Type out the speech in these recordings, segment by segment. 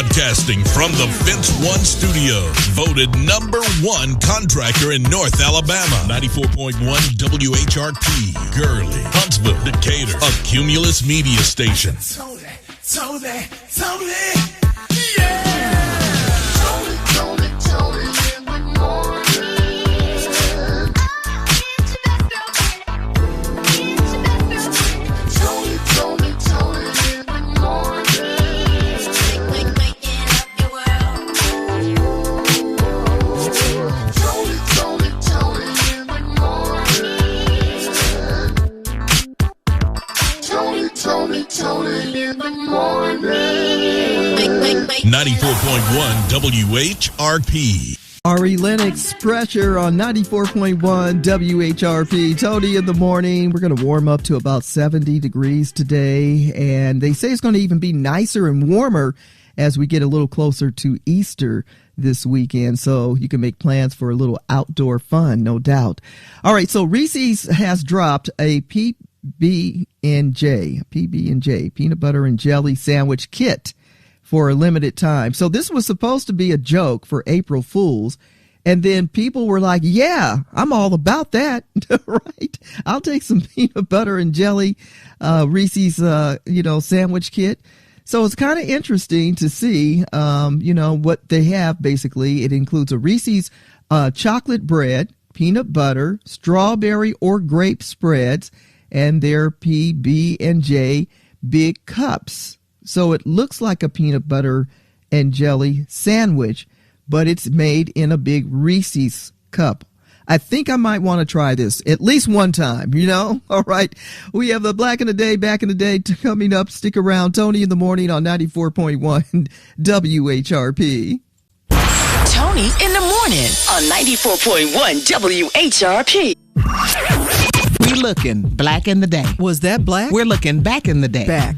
Broadcasting from the Fence One Studios, voted #1 contractor in North Alabama. 94.1 WHRP, Gurley, Huntsville, Decatur, a Cumulus media station. Tony, yeah! Tony, in the morning. Tony, in the morning. Waking up your world. Tony, in the morning. Tony, in the morning. 94.1 WHRP. Ari Lennox, Pressure on 94.1 WHRP. Tony in the morning. We're going to warm up to about 70 degrees today, and they say it's going to even be nicer and warmer as we get a little closer to Easter this weekend, so you can make plans for a little outdoor fun, no doubt. All right, so Reese's has dropped a PB&J, peanut butter and jelly sandwich kit for a limited time. So this was supposed to be a joke for April Fools. And then people were like, yeah, I'm all about that. Right? I'll take some peanut butter and jelly, Reese's, sandwich kit. So it's kind of interesting to see, what they have. Basically, it includes a Reese's chocolate bread, peanut butter, strawberry or grape spreads, and their PB&J big cups. So it looks like a peanut butter and jelly sandwich, but it's made in a big Reese's cup. I think I might want to try this at least one time, All right. We have the Black in the Day, Back in the Day coming up. Stick around. Tony in the morning on 94.1 WHRP. Tony in the morning on 94.1 WHRP. We looking black in the day. Was that black? We're looking back in the day. Back.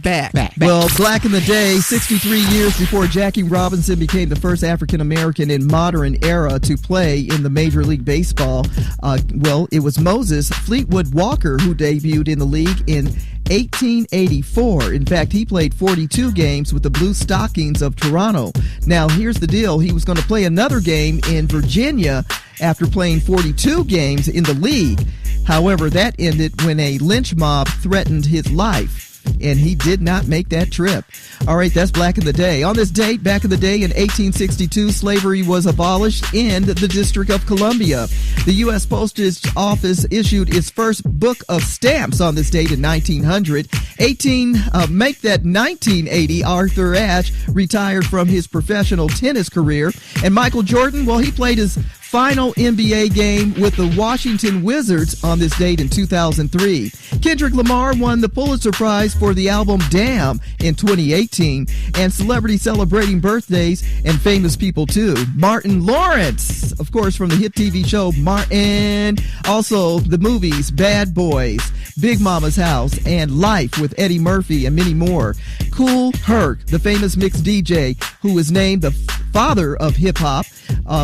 Well, Black in the Day, 63 years before Jackie Robinson became the first African-American in modern era to play in the Major League Baseball. It was Moses Fleetwood Walker who debuted in the league in 1884. In fact, he played 42 games with the Blue Stockings of Toronto. Now, here's the deal. He was going to play another game in Virginia after playing 42 games in the league. However, that ended when a lynch mob threatened his life, and he did not make that trip. All right, that's Black in the Day. On this date, back in the day in 1862, slavery was abolished in the District of Columbia. The U.S. Postage Office issued its first book of stamps on this date in 1900. 1980, Arthur Ashe retired from his professional tennis career. And Michael Jordan, he played his final NBA game with the Washington Wizards on this date in 2003. Kendrick Lamar won the Pulitzer Prize for the album Damn in 2018. And celebrities celebrating birthdays and famous people too. Martin Lawrence, of course, from the hit TV show Martin. Also the movies Bad Boys, Big Mama's House, and Life with Eddie Murphy and many more. Kool Herc, the famous mix DJ who is named the father of hip-hop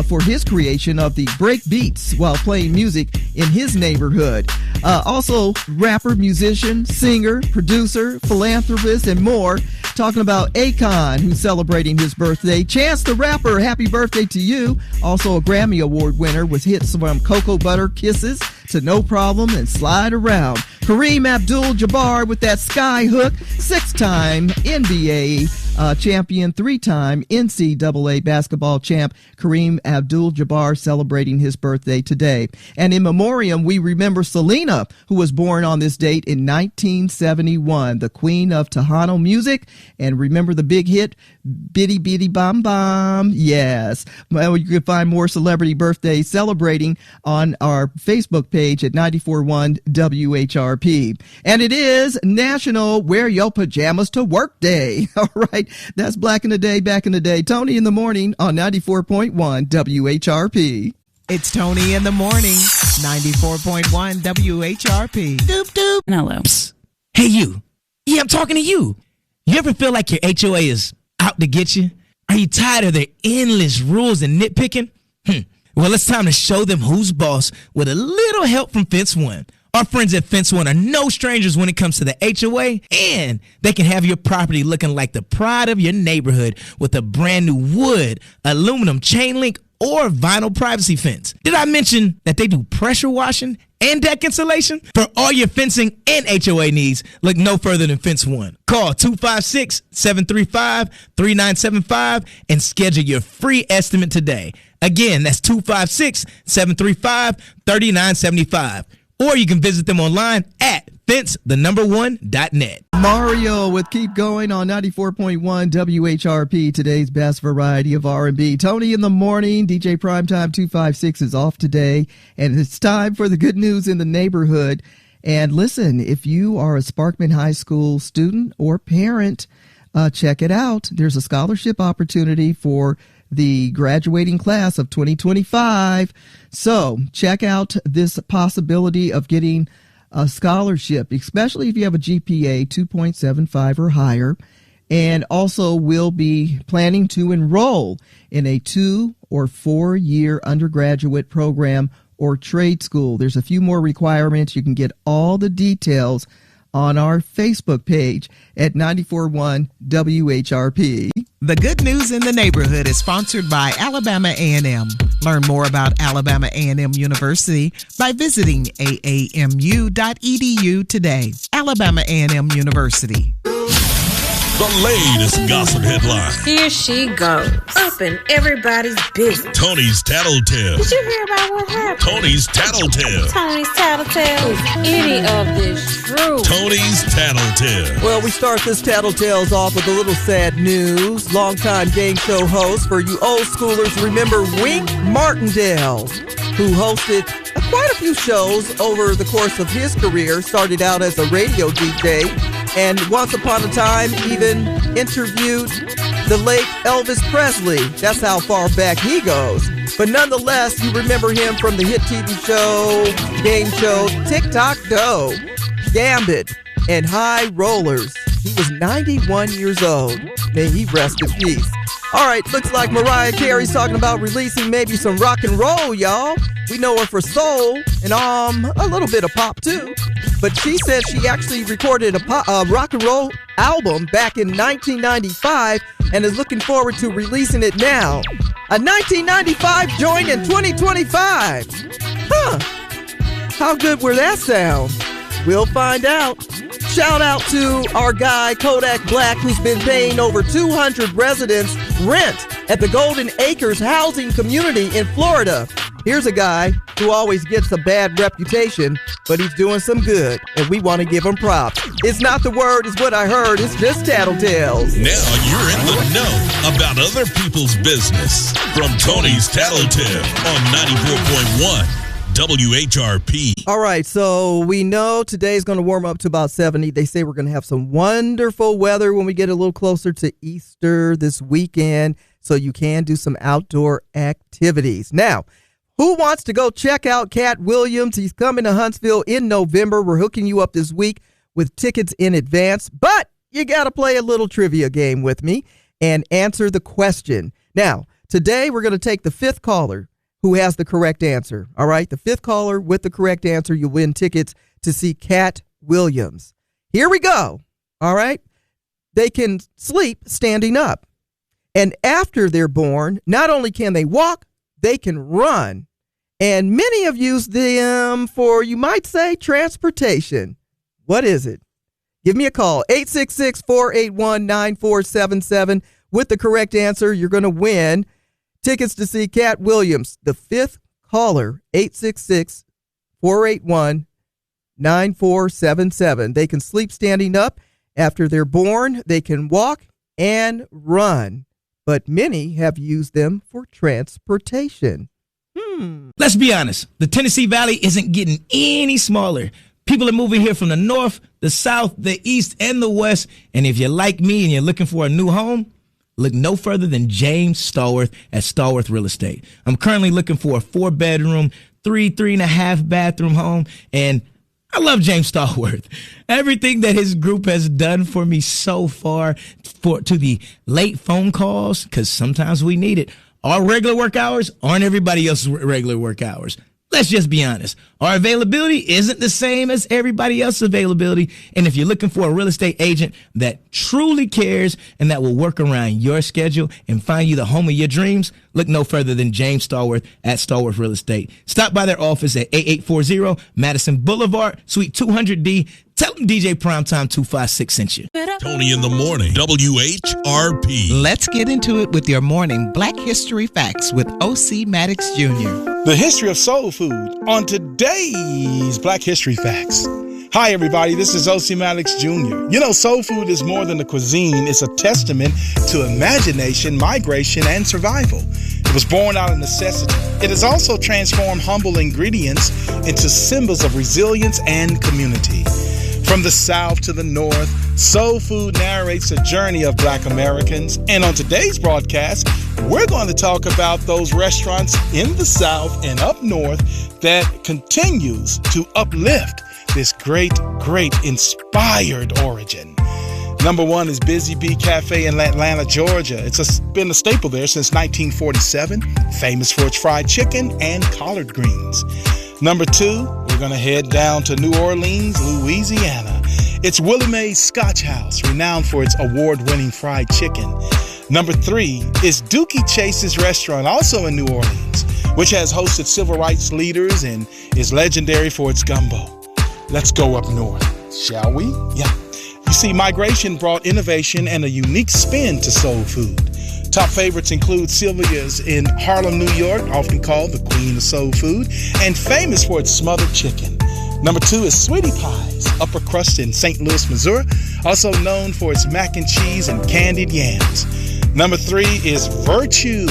for his creation of the break beats while playing music in his neighborhood. Also, rapper, musician, singer, producer, philanthropist, and more. Talking about Akon, who's celebrating his birthday. Chance the Rapper, happy birthday to you. Also a Grammy Award winner with hits from Cocoa Butter Kisses to No Problem and Slide Around. Kareem Abdul-Jabbar with that sky hook, 6-time NBA champion, 3-time NCAA basketball champ Kareem Abdul-Jabbar celebrating his birthday today. And in memoriam, we remember Selena, who was born on this date in 1971, the queen of Tejano music. And remember the big hit, Bitty Bitty Bom Bom. Yes. Well, you can find more celebrity birthdays celebrating on our Facebook page at 94.1 WHRP. And it is National Wear Your Pajamas to Work Day. All right. That's Black in the Day, Back in the Day. Tony in the morning on 94.1 WHRP. It's Tony in the morning, 94.1 WHRP. Doop doop. Hello. Psst. Hey, you. Yeah, I'm talking to you. You ever feel like your HOA is out to get you? Are you tired of their endless rules and nitpicking? Well, it's time to show them who's boss with a little help from Fence One. Our friends at Fence One are no strangers when it comes to the HOA, and they can have your property looking like the pride of your neighborhood with a brand new wood, aluminum chain link, or vinyl privacy fence. Did I mention that they do pressure washing and deck insulation? For all your fencing and HOA needs, look no further than Fence One. Call 256-735-3975 and schedule your free estimate today. Again, that's 256-735-3975. Or you can visit them online at fence1.net. Mario with Keep Going on 94.1 WHRP, today's best variety of R&B. Tony in the morning, DJ Primetime 256 is off today, and it's time for the good news in the neighborhood. And listen, if you are a Sparkman High School student or parent, check it out. There's a scholarship opportunity for the graduating class of 2025. So check out this possibility of getting a scholarship, especially if you have a GPA 2.75 or higher, and also will be planning to enroll in a 2 or 4 year undergraduate program or trade school. There's a few more requirements. You can get all the details on our Facebook page at 94.1 WHRP. The Good News in the Neighborhood is sponsored by Alabama A&M. Learn more about Alabama A&M University by visiting aamu.edu today. Alabama A&M University. The latest gossip headline. Here she goes, up in everybody's business. Tony's Tattletale. Did you hear about what happened? Tony's Tattletale. Tony's Tattletale. Is any of this true? Tony's Tattletale. Well, we start this Tattletales off with a little sad news. Longtime game show host, for you old schoolers, remember Wink Martindale, who hosted quite a few shows over the course of his career. Started out as a radio DJ, and once upon a time even interviewed the late Elvis Presley. That's how far back he goes. But nonetheless, you remember him from the hit TV show, game show, Tic-Toc-Toe, Gambit, and High Rollers. He was 91 years old. May he rest in peace. All right, looks like Mariah Carey's talking about releasing maybe some rock and roll, y'all. We know her for soul and a little bit of pop too. But she says she actually recorded a rock and roll album back in 1995 and is looking forward to releasing it now. A 1995 joint in 2025. Huh. How good will that sound? We'll find out. Shout out to our guy Kodak Black, who's been paying over 200 residents rent at the Golden Acres housing community in Florida. Here's a guy who always gets a bad reputation, but he's doing some good, and we want to give him props. It's not the word, it's what I heard. It's just Tattletales. Now you're in the know about other people's business. From Tony's Tattletale on 94.1 WHRP. All right, so we know today's going to warm up to about 70. They say we're going to have some wonderful weather when we get a little closer to Easter this weekend, so you can do some outdoor activities. Now, who wants to go check out Cat Williams? He's coming to Huntsville in November. We're hooking you up this week with tickets in advance, but you got to play a little trivia game with me and answer the question. Now, today we're going to take the fifth caller who has the correct answer. All right, the fifth caller with the correct answer, you'll win tickets to see Cat Williams. Here we go. All right, they can sleep standing up. And after they're born, not only can they walk, they can run. And many have used them for, you might say, transportation. What is it? Give me a call, 866-481-9477. With the correct answer, you're going to win tickets to see Cat Williams. The fifth caller, 866-481-9477. They can sleep standing up. After they're born, they can walk and run. But many have used them for transportation. Let's be honest. The Tennessee Valley isn't getting any smaller. People are moving here from the north, the south, the east, and the west. And if you're like me and you're looking for a new home, look no further than James Stallworth at Stallworth Real Estate. I'm currently looking for a 4-bedroom, 3.5 bathroom home, and I love James Stallworth. Everything that his group has done for me so far, to the late phone calls, because sometimes we need it. Our regular work hours aren't everybody else's regular work hours. let's just be honest. Our availability isn't the same as everybody else's availability. And if you're looking for a real estate agent that truly cares and that will work around your schedule and find you the home of your dreams, look no further than James Stallworth at Stallworth Real Estate. Stop by their office at 8840 Madison Boulevard, Suite 200D. Tell them DJ Primetime 256 sent you. Tony in the morning, WHRP. Let's get into it with your morning Black History Facts with O.C. Maddox Jr. The history of soul food on today's Black History Facts. Hi, everybody. This is O.C. Maddox Jr. You know, soul food is more than a cuisine. It's a testament to imagination, migration, and survival. It was born out of necessity. It has also transformed humble ingredients into symbols of resilience and community. From the South to the North, soul food narrates the journey of Black Americans. And on today's broadcast, we're going to talk about those restaurants in the South and up North that continues to uplift this great inspired origin. Number one is Busy Bee Cafe in Atlanta, Georgia. It's been a staple there since 1947, famous for its fried chicken and collard greens. Number two, we're going to head down to New Orleans, Louisiana. It's Willie Mae's Scotch House, renowned for its award-winning fried chicken. Number three is Dookie Chase's restaurant, also in New Orleans, which has hosted civil rights leaders and is legendary for its gumbo. Let's go up north, shall we? Yeah. You see, migration brought innovation and a unique spin to soul food. Top favorites include Sylvia's in Harlem, New York, often called the Queen of Soul Food, and famous for its smothered chicken. Number two is Sweetie Pie's, upper crust in St. Louis, Missouri, also known for its mac and cheese and candied yams. Number three is Virtue,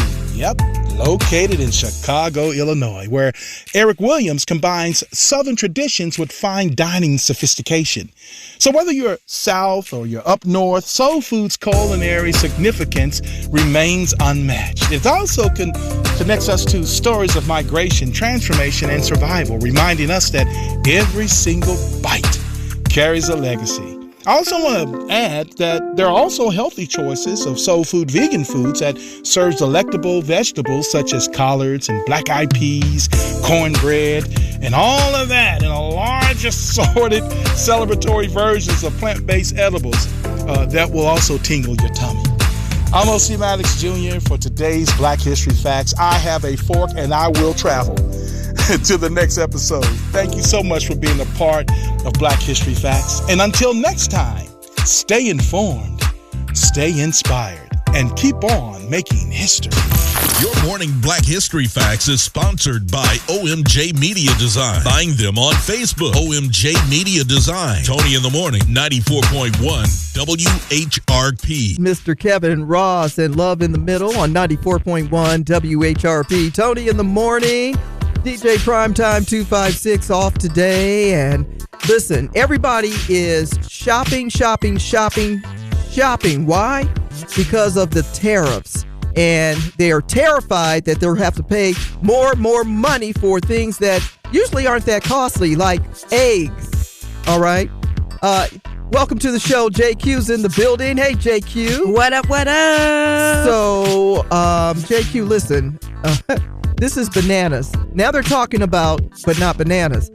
located in Chicago, Illinois, where Eric Williams combines Southern traditions with fine dining sophistication. So whether you're South or you're up North, soul food's culinary significance remains unmatched. It also connects us to stories of migration, transformation, and survival, reminding us that every single bite carries a legacy. I also want to add that there are also healthy choices of soul food vegan foods that serves delectable vegetables such as collards and black-eyed peas, cornbread, and all of that in a large assorted celebratory versions of plant-based edibles that will also tingle your tummy. I'm O.C. Maddox Jr. for today's Black History Facts. I have a fork and I will travel to the next episode. Thank you so much for being a part of Black History Facts. And until next time, stay informed, stay inspired, and keep on making history. Your morning Black History Facts is sponsored by OMJ Media Design. Find them on Facebook. OMJ Media Design. Tony in the morning, 94.1 WHRP. Mr. Kevin Ross and Love in the Middle on 94.1 WHRP. Tony in the morning. DJ Primetime 256 off today. And listen, everybody is shopping. Why? Because of the tariffs. And they are terrified that they'll have to pay more money for things that usually aren't that costly, like eggs. All right. Welcome to the show. JQ's in the building. Hey, JQ. What up? So, JQ, listen. This is bananas. Now they're talking about, but not bananas,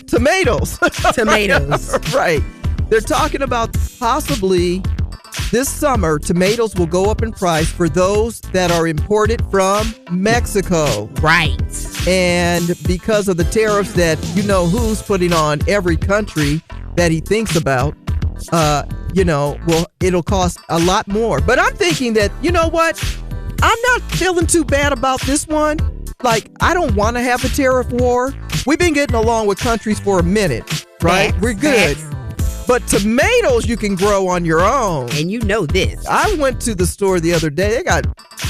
tomatoes. Tomatoes. Right. They're talking about possibly this summer, tomatoes will go up in price for those that are imported from Mexico. Right. And because of the tariffs that you know who's putting on every country that he thinks about, well, it'll cost a lot more. But I'm thinking that, you know what? I'm not feeling too bad about this one. Like, I don't want to have a tariff war. We've been getting along with countries for a minute, right? We're good. But tomatoes you can grow on your own. And you know this. I went to the store the other day. They got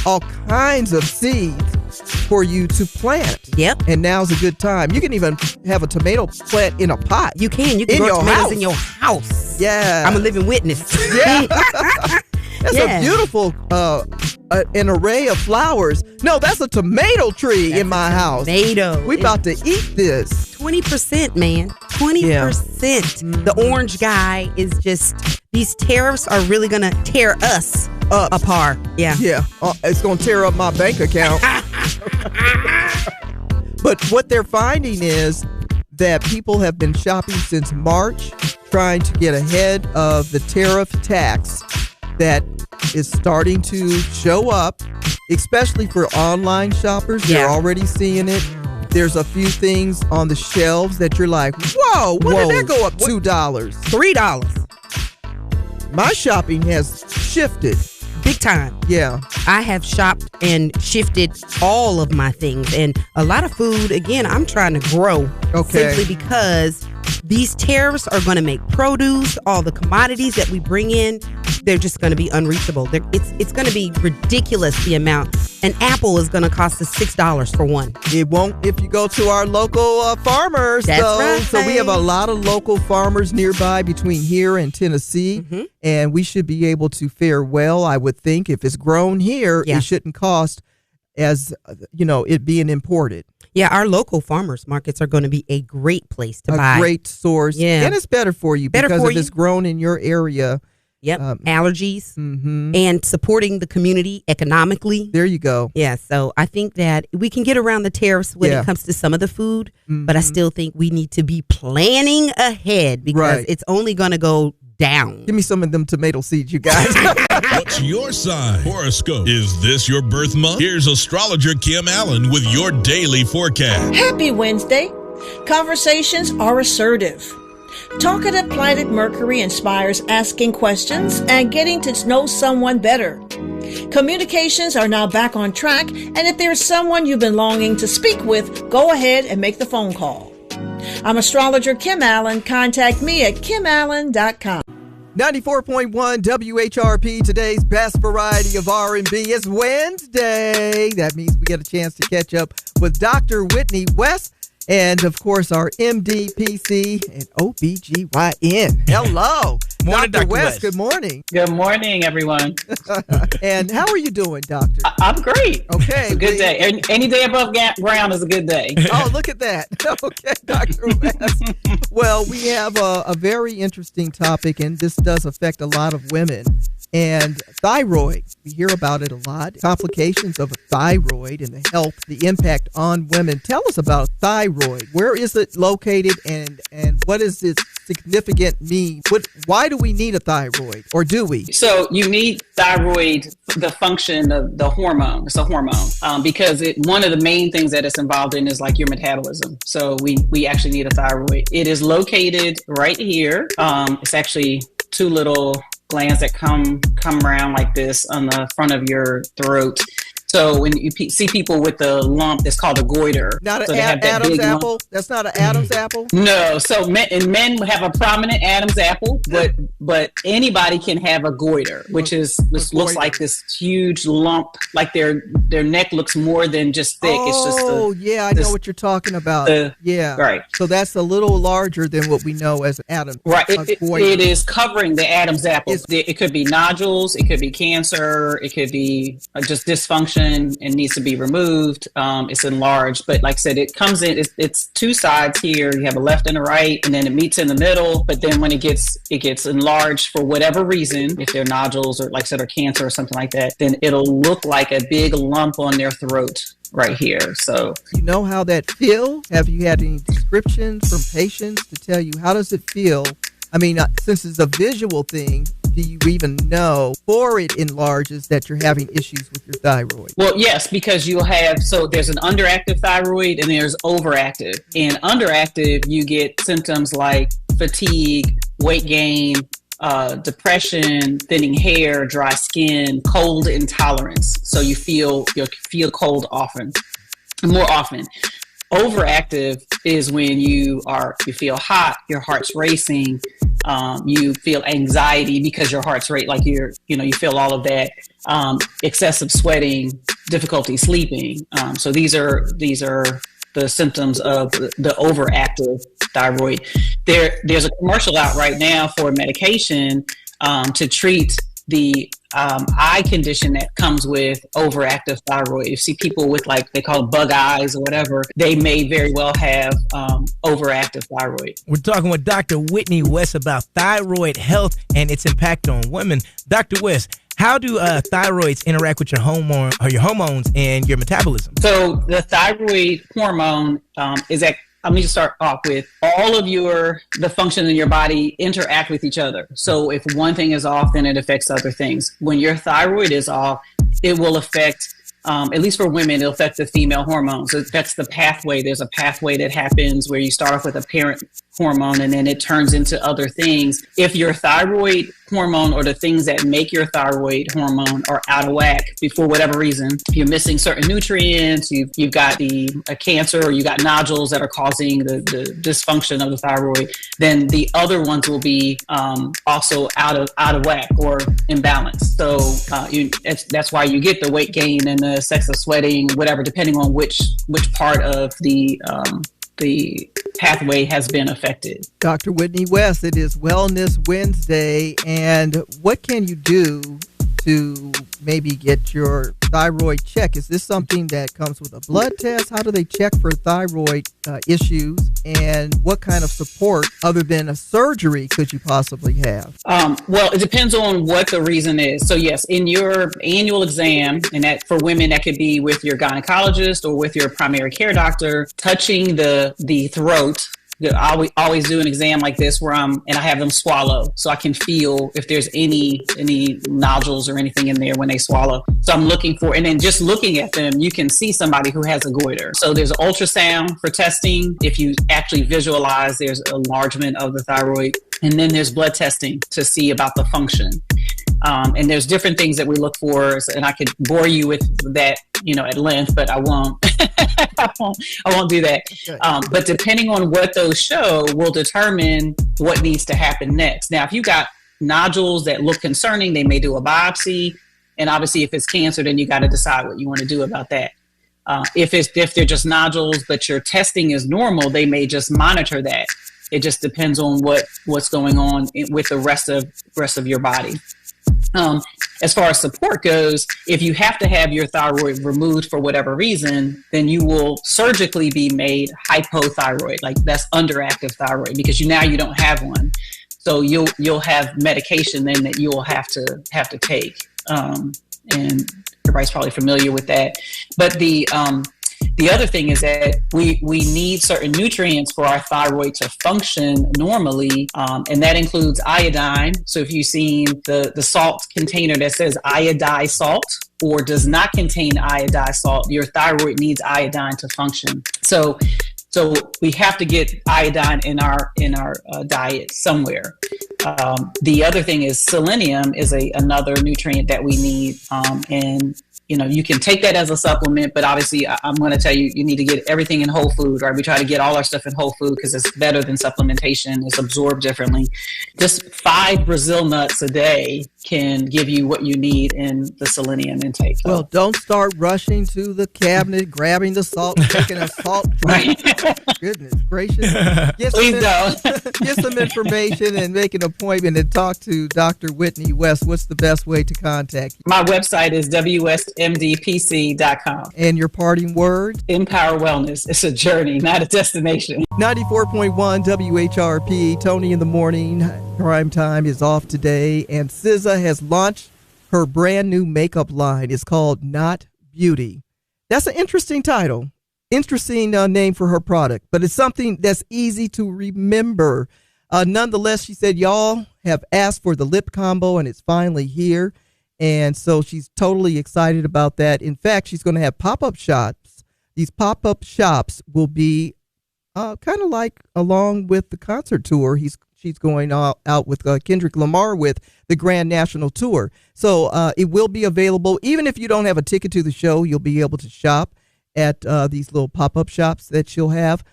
all kinds of seeds for you to plant. Yep. And now's a good time. You can even have a tomato plant in a pot. You can. You can grow tomatoes in your house. Yeah. I'm a living witness. Yeah. That's a beautiful an array of flowers. No, that's a tomato tree in my house. Tomato. We about to eat this. 20%, man. 20%. Yeah. The orange guy is just, these tariffs are really going to tear us apart. Yeah. Yeah. It's going to tear up my bank account. But what they're finding is that people have been shopping since March, trying to get ahead of the tariff tax that is starting to show up, especially for online shoppers. They're already seeing it. There's a few things on the shelves that you're like, whoa, when did that go up $2? $3. My shopping has shifted. Big time. Yeah. I have shopped and shifted all of my things. And a lot of food, again, I'm trying to grow. Okay. Simply because these tariffs are going to make produce, all the commodities that we bring in, they're just going to be unreachable. It's going to be ridiculous, the amount. An apple is going to cost us $6 for one. It won't if you go to our local farmers. That's though. right. So we have a lot of local farmers nearby between here and Tennessee. Mm-hmm. And we should be able to fare well, I would think. If it's grown here, it shouldn't cost as, it being imported. Yeah, our local farmers markets are going to be a great place to buy. A great source. Yeah. And it's better for you because if it's grown in your area. Yep, allergies and supporting the community economically. There you go. Yeah, so I think that we can get around the tariffs when it comes to some of the food, but I still think we need to be planning ahead because it's only going to go down. Give me some of them tomato seeds, you guys. What's your sign? Horoscope. Is this your birth month? Here's astrologer Kim Allen with your daily forecast. Happy Wednesday. Conversations are assertive. Talkative planet Mercury inspires asking questions and getting to know someone better. Communications are now back on track, and if there's someone you've been longing to speak with, go ahead and make the phone call. I'm astrologer Kim Allen. Contact me at kimallen.com. 94.1 WHRP, today's best variety of R&B. It's Wednesday. That means we get a chance to catch up with Dr. Whitney West. And, of course, our MD, PC, and OBGYN. Hello. Morning, Dr. West. Good morning. Good morning, everyone. And how are you doing, Doctor? I'm great. Okay. It's a good day. Any day above ground is a good day. Oh, look at that. Okay, Dr. West. Well, we have a very interesting topic, and this does affect a lot of women. And thyroid, we hear about it a lot. Complications of a thyroid and the health, the impact on women. Tell us about thyroid. Where is it located and what does its significant mean? Why do we need a thyroid, or do we? So you need thyroid, the function of the hormone. It's a hormone because one of the main things that it's involved in is like your metabolism. So we actually need a thyroid. It is located right here. It's actually two little glands that come around like this on the front of your throat. So when you see people with the lump, it's called a goiter. Not so an Adam's apple? That's not an Adam's apple? No. So men have a prominent Adam's apple, but anybody can have a goiter, which looks like this huge lump, like their neck looks more than just thick. Oh, it's just I know what you're talking about. Right. So that's a little larger than what we know as Adam's. Right. It is covering the Adam's apple. It could be nodules. It could be cancer. It could be just dysfunction and needs to be removed. It's enlarged, but like I said, it comes in. It's two sides here. You have a left and a right, and then it meets in the middle. But then when it gets enlarged for whatever reason, if they're nodules or like I said, or cancer or something like that, then it'll look like a big lump on their throat right here. So you know how that feels? Have you had any descriptions from patients to tell you how does it feel? I mean, since it's a visual thing, do you even know before it enlarges that you're having issues with your thyroid? Well, yes, because there's an underactive thyroid and there's overactive. In underactive, you get symptoms like fatigue, weight gain, depression, thinning hair, dry skin, cold intolerance. So you feel cold more often. Overactive is when you feel hot, your heart's racing, you feel anxiety because your heart's rate, like you feel all of that, excessive sweating, difficulty sleeping. So these are the symptoms of the overactive thyroid. There's a commercial out right now for medication to treat the eye condition that comes with overactive thyroid. You see people with they call it bug eyes or whatever, they may very well have overactive thyroid. We're talking with Dr. Whitney West about thyroid health and its impact on women. Dr. West, How do thyroids interact with your hormone or your hormones and your metabolism? So the thyroid hormone is at. Let me just start off with all of the functions in your body interact with each other. So if one thing is off, then it affects other things. When your thyroid is off, it will affect, at least for women, it'll affect the female hormones. It affects the pathway. There's a pathway that happens where you start off with a parent hormone and then it turns into other things. If your thyroid hormone or the things that make your thyroid hormone are out of whack for whatever reason, if you're missing certain nutrients, you've got a cancer or you got nodules that are causing the dysfunction of the thyroid, then the other ones will be also out of whack or imbalanced. So that's why you get the weight gain and the excessive sweating, whatever, depending on which part of the pathway has been affected. Dr. Whitney West, it is Wellness Wednesday, and what can you do to maybe get your thyroid checked? Is this something that comes with a blood test? How do they check for thyroid issues? And what kind of support, other than a surgery, could you possibly have? Well, it depends on what the reason is. So yes, in your annual exam, and that for women, that could be with your gynecologist or with your primary care doctor, touching the throat. I always do an exam like this where I have them swallow so I can feel if there's any nodules or anything in there when they swallow. So I'm looking for, and then just looking at them, you can see somebody who has a goiter. So there's an ultrasound for testing. If you actually visualize, there's enlargement of the thyroid. And then there's blood testing to see about the function. And there's different things that we look for, and I could bore you with that, at length, but I won't. I won't do that. Okay. But depending on what those show will determine what needs to happen next. Now, if you got nodules that look concerning, they may do a biopsy. And obviously, if it's cancer, then you got to decide what you want to do about that. If they're just nodules, but your testing is normal, they may just monitor that. It just depends on what's going on with the rest of your body. As far as support goes, if you have to have your thyroid removed for whatever reason, then you will surgically be made hypothyroid, like that's underactive thyroid, because now you don't have one. So you'll have medication then that you'll have to take, and everybody's probably familiar with that. But the other thing is that we need certain nutrients for our thyroid to function normally, and that includes iodine. So if you've seen the salt container that says iodized salt or does not contain iodized salt, your thyroid needs iodine to function. So we have to get iodine in our diet somewhere. The other thing is selenium is another nutrient that we need, and you can take that as a supplement, but obviously I'm going to tell you, you need to get everything in whole food, right? We try to get all our stuff in whole food because it's better than supplementation. It's absorbed differently. Just 5 Brazil nuts a day can give you what you need in the selenium intake. Well, don't start rushing to the cabinet, grabbing the salt, taking a salt drink. Goodness gracious. Please don't. Get some information and make an appointment and talk to Dr. Whitney West. What's the best way to contact you? My website is wsmdpc.com. And your parting word? Empower Wellness. It's a journey, not a destination. 94.1 WHRP, Tony in the Morning. Prime time is off today, and SZA has launched her brand new makeup line. It's called Not Beauty. That's an interesting title. Interesting name for her product, but it's something that's easy to remember. Nonetheless, she said, y'all have asked for the lip combo, and it's finally here. And so she's totally excited about that. In fact, she's going to have pop-up shops. These pop-up shops will be kind of like along with the concert tour she's going out with Kendrick Lamar with the Grand National Tour. So it will be available. Even if you don't have a ticket to the show, you'll be able to shop at these little pop-up shops that she'll have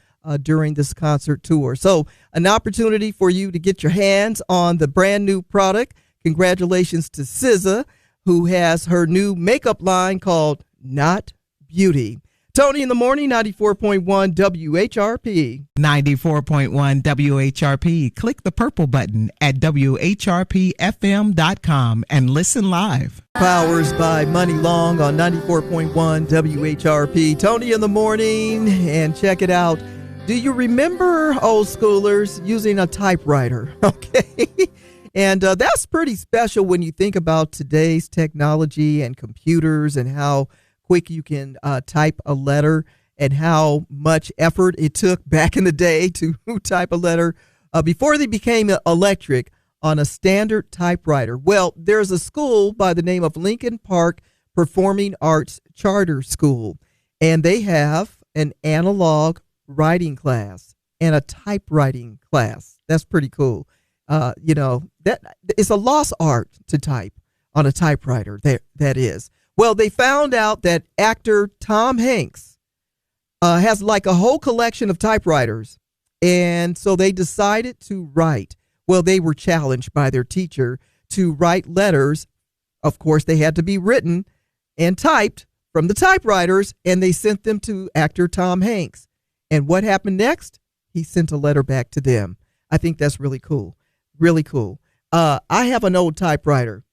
during this concert tour. So an opportunity for you to get your hands on the brand new product. Congratulations to SZA, who has her new makeup line called Not Beauty. Tony in the Morning, 94.1 WHRP. 94.1 WHRP. Click the purple button at WHRPFM.com and listen live. Powers by Money Long on 94.1 WHRP. Tony in the Morning, and check it out. Do you remember, old schoolers, using a typewriter? Okay. And that's pretty special when you think about today's technology and computers and how quick you can type a letter and how much effort it took back in the day to type a letter before they became electric on a standard typewriter. Well, there's a school by the name of Lincoln Park Performing Arts Charter School, and they have an analog writing class and a typewriting class. That's pretty cool. That it's a lost art to type on a typewriter. That is. Well, they found out that actor Tom Hanks has like a whole collection of typewriters, and so they decided to write. Well, they were challenged by their teacher to write letters. Of course, they had to be written and typed from the typewriters, and they sent them to actor Tom Hanks. And what happened next? He sent a letter back to them. I think that's really cool. Really cool. I have an old typewriter,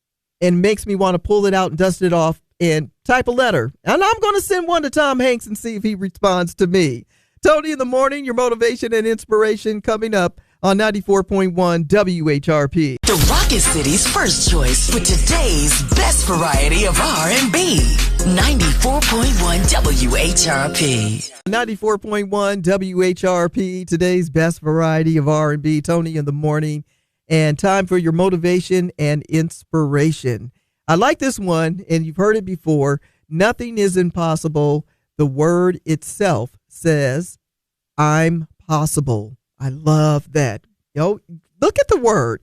and makes me want to pull it out and dust it off and type a letter. And I'm going to send one to Tom Hanks and see if he responds to me. Tony in the Morning, your motivation and inspiration coming up on 94.1 WHRP. The Rocket City's first choice for today's best variety of R&B. 94.1 WHRP. 94.1 WHRP, today's best variety of R&B. Tony in the Morning, and time for your motivation and inspiration. I like this one, and you've heard it before. Nothing is impossible. The word itself says, I'm possible. I love that. Look at the word.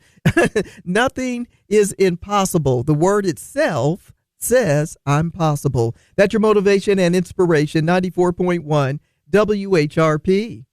Nothing is impossible. The word itself says, I'm possible. That's your motivation and inspiration. 94.1 WHRP.